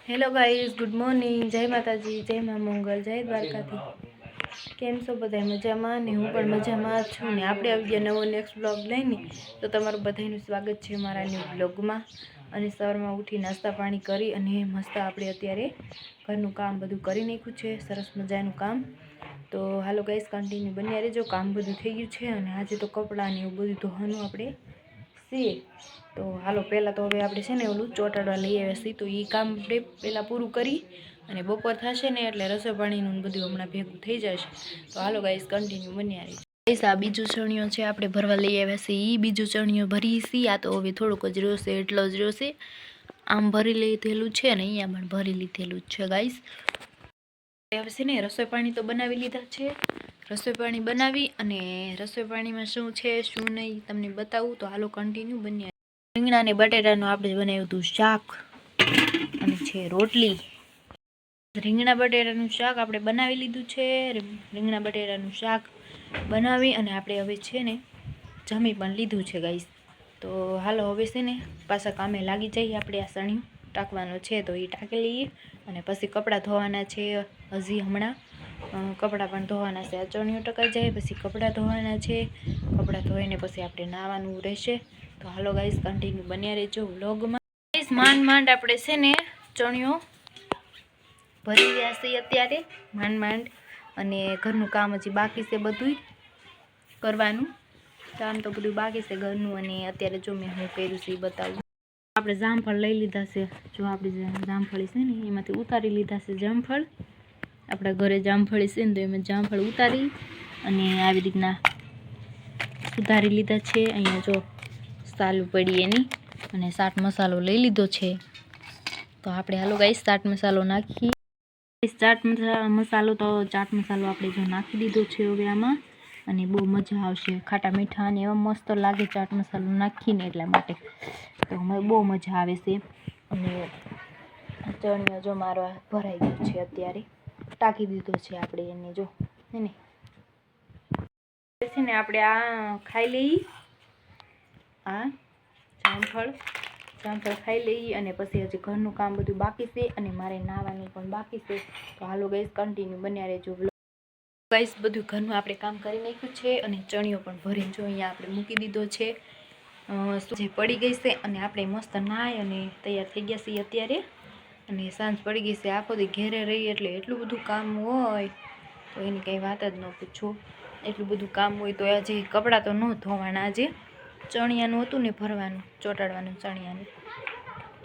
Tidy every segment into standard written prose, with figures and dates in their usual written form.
Hello guys, good morning. जय माताजी, जय मां मंगल, जय द्वारकाधी। केम छो बधाय मजामां ने हूँ पण मजामां छूं ने आपणे આવી ગયા નવો નેક્સ્ટ બ્લોગ લઈને તો તમારું બધાનું સ્વાગત છે મારા ન્યૂ બ્લોગમાં। અને સવારમાં ઉઠી નાસ્તા પાણી કરી અને મસ્ત આપણે અત્યારે ઘરનું કામ બધું કરી નાખ્યું છે, સરસ મજાનું કામ। તો હાલો ગાઈસ, કન્ટિન્યુ બન્યા રહેજો। કામ બધું થઈ ગયું છે અને આજે તો કપડાં ને એવું બધું ધોવાનું આપણે છીએ। तो हालो पहला तो हवे आपणे छे ने ओलू ચોટાડવા લઈ આવ્યા છીએ, तो ई काम આપણે પહેલા પૂરું કરી અને બપોર થશે ને એટલે રસોઈ પાણીનું બધું હમણાં ભેગું થઈ જશે। તો હાલો ગાઈસ, કન્ટિન્યુ બન્યા રહેજો। ગાઈસ, આ બીજું ચણિયો છે આપણે ભરવા લઈ આવ્યા છીએ, ई બીજું ચણિયો ભરી છીએ। આ તો હવે થોડુંક જ રહ્યો છે, એટલો જ રહ્યો છે। આમ ભરી લીધેલું છે ને અહીંયા પણ ભરી લીધેલું જ છે ગાઈસ। હવે છે ને રસોઈ પાણી તો બનાવી લીધા છે। રસોઈ पाणी बनावी अने रसोई पाणी में शुं छे शुं नहीं तमने बतावुं, तो हालो कन्टिन्यू बन्या। રીંગણા ને બટેટાનું આપણે બનાવ્યું હતું શાક અને છે રોટલી। રીંગણા બટેટાનું શાક આપણે બનાવી લીધું છે। રીંગણા બટેટાનું શાક બનાવી અને આપણે હવે છે ને જમી પણ લીધું છે ગાઈસ। તો હાલો હવે છે ને પાછા કામે લાગી જઈએ। આપણે આ સણિયું ટાંકવાનો છે તો એ ટાંકી લઈએ અને પછી કપડાં ધોવાના છે। હજી હમણાં કપડાં પણ ધોવાના છે। આ ચણિયું ટકાઈ જાય પછી કપડાં ધોવાના છે। કપડાં ધોઈને પછી આપણે નાહવાનું રહેશે। तो हालो गाइस, कन्टिन्यू बन्या रहो व्लॉग में। गाइस, માંડ માંડ આપણે છે ને ચણિયો ભરી રહ્યા છીએ અત્યારે માંડ માંડ, અને ઘરનું કામ હજી બાકી છે બધું કરવાનું। કામ તો બધું બાકી છે ઘરનું, અને અત્યારે જો મેં હું કર્યું છે એ બતાવું। આપણે જામફળ લઈ લીધા છે, જો આપણી જામફળી છે ને એમાંથી ઉતારી લીધા છે જામફળ। આપણા ઘરે જામફળી છે ને તો એમાં જામફળ ઉતારી અને આવી રીતના સુધારી લીધા છે। અહીંયા જો सालू पड़ी एनी अने चाट मसालो लई लीधो छे। तो आपणे हालो गाइस चाट मसालो नाखी। चाट मसालो तो चाट मसालो आपणे जो नाखी दीधो छे हवे आमां, अने बहु मजा आवशे। खाटा मीठा अने एवा मस्त लागे चाट मसालो नाखीने એટલા માટે। तो મને બહુ મજા આવે છે। અને ચણિયો જો મારો ભરાઈ ગયો છે અત્યારે, ટાંકી દીધો છે આપણે એને જો ને છે ને આપણે આ ખાઈ લઈ। आ जामफळ खाई लई अने पछी हजी घरनुं काम बधुं बाकी छे अने मारे नाहवानुं पण बाकी छे। तो हालो गाइस, कन्टिन्यू बन्या रहेजो। गाइस, बधुं घरनुं आपणे काम करी नाख्युं छे अने चणियो पण भरीने जो अहींया आपणे मूकी दीधो छे। जे पड़ी गई छे अने आपणे मस्त नाही अने तैयार थई गया छीए अत्यारे। अने सांज पड़ी गई छे, आखो दी घेरे रही एटले एटलुं बधुं काम होय तो एनी कई वात ज न पूछो। एटलुं बधुं काम होय तो आजे कपड़ा तो न धोवाना, आजे चणियानुं हतुं ने भरवानुं ચોટાડવાનું चणियानुं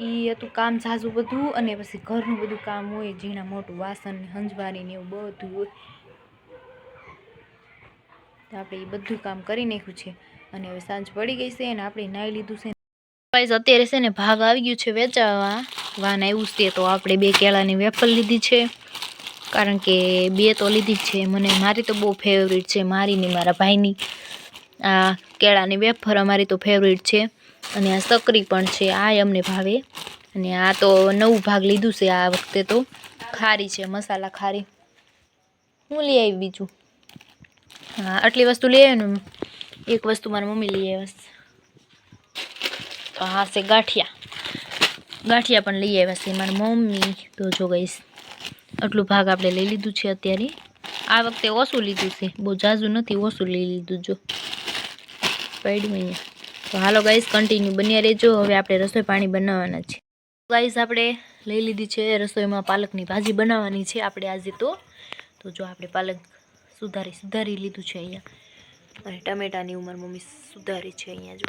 ई हतुं काम झाजू बधुं। अने पछी घरनुं बधुं काम होय, झीणा मोटुं वासन ने हंजवारी ने एवुं बधुं होय तो आपणे ई बधुं काम करी नाख्युं छे। अने हवे सांज पड़ी गई छे अने आपणे नाही लीधुं छे। गाइस, अत्यारे छे ने भाग आवी गयो छे वेचावा, वान आव्युं छे तो आपणे बे केळानी वेफर लीधी छे, कारण के बे तो लीधी ज छे। मने मारी तो बहु फेवरेट छे, मारी ने मारा भाईनी। आ केळानी वेफर अमारी तो फेवरेट छे अने आ सकरी पण छे, आ अमने भावे। अने आ तो नवुं भाग लीधुं छे आ वखते, तो खारी छे, मसाला खारी। हूँ लई आवी बीजुं? हाँ, आटली वस्तु लई आवी ने, एक वस्तु मारी मम्मी लई आव्या। तो आ छे गाठिया, गाठिया पण लई आव्या छे मारी मम्मी। तो जो गाइस, आटલું ભાગ આપણે લઈ લીધું છે અત્યારે। આ વખતે ઓછું લીધું છે, બહુ જાજુ નથી, ઓછું લઈ લીધું જો પડ્યું અહીંયા। તો હાલો ગાઈસ, કન્ટિન્યુ બન્યા રહેજો। હવે આપણે રસોઈ પાણી બનાવવાના છે। ગાઈસ, આપણે લઈ લીધી છે રસોઈમાં પાલકની ભાજી બનાવવાની છે આપણે આજે। તો જો આપણે પાલક સુધારી લીધું છે અહીંયા, અને ટમેટાની ઉંમર મમ્મી સુધારી છે અહીંયા જો।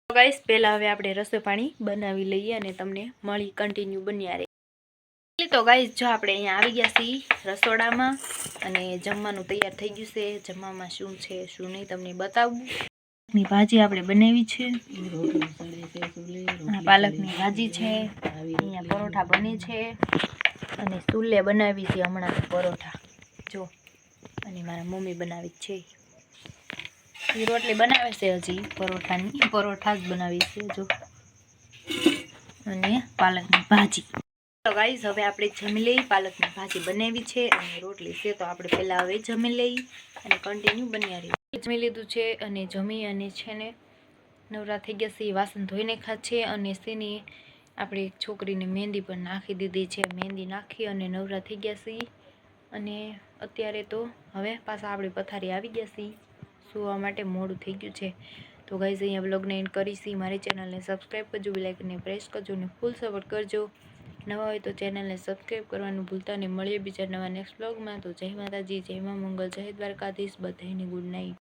ગાઈસ, પહેલા હવે આપણે રસોઈ પાણી બનાવી લઈએ અને તમને મળી કન્ટિન્યુ બન્યા રહે। तो गाइस, जो આપણે અહીંયા આવી ગયા છીએ રસોડામાં અને જમવાનું તૈયાર થઈ ગયું છે। જમવામાં શું છે શું નહીં તમને બતાવું। ની ભાજી આપણે બનાવી છે, પાલકની ભાજી છે, અહીંયા પરોઠા બને છે અને ચૂલે બનાવી છે હમણાં પરોઠા જો, અને મારા મમ્મી બનાવી છે। એ રોટલી બનાવે છે હજી પરોઠા જ બનાવી છે જો, અને પાલકની ભાજી। तो गाइस, हवे आपणे जमी लई। पालकनी भाजी बनावी छे अने रोटली छे, तो आपणे पहेला हवे जमी लई अने कन्टिन्यू बन्या रही। जमी लीधुं छे अने जमी अने छे ने नवरा थई गया छे, वासन धोई नाख्या छे अने छे ने આપણે એક છોકરીને મહેંદી પણ નાખી દીધી છે. મહેંદી નાખી અને નવરા થઈ ગયા છીએ. અને અત્યારે તો હવે પાછા આપણે પથારી આવી ગયા છીએ સુવા માટે. મોડું થઈ ગયું છે. તો ગાઈઝ અહીંયા બ્લોગને એન્ડ કરીશી. મારી ચેનલને સબસ્ક્રાઈબ કરજો, બેલ આઇકનને પ્રેસ કરજો અને ફૂલ સપોર્ટ કરજો. નવા હોય તો ચેનલને સબસ્ક્રાઈબ કરવાનું ભૂલતા નહીં. મળીએ બીજા નવા નેક્સ્ટ બ્લોગમાં. તો જય માતાજી, જય મા મંગલ, જય દ્વારકાધીશ. બધાને ગુડ નાઇટ.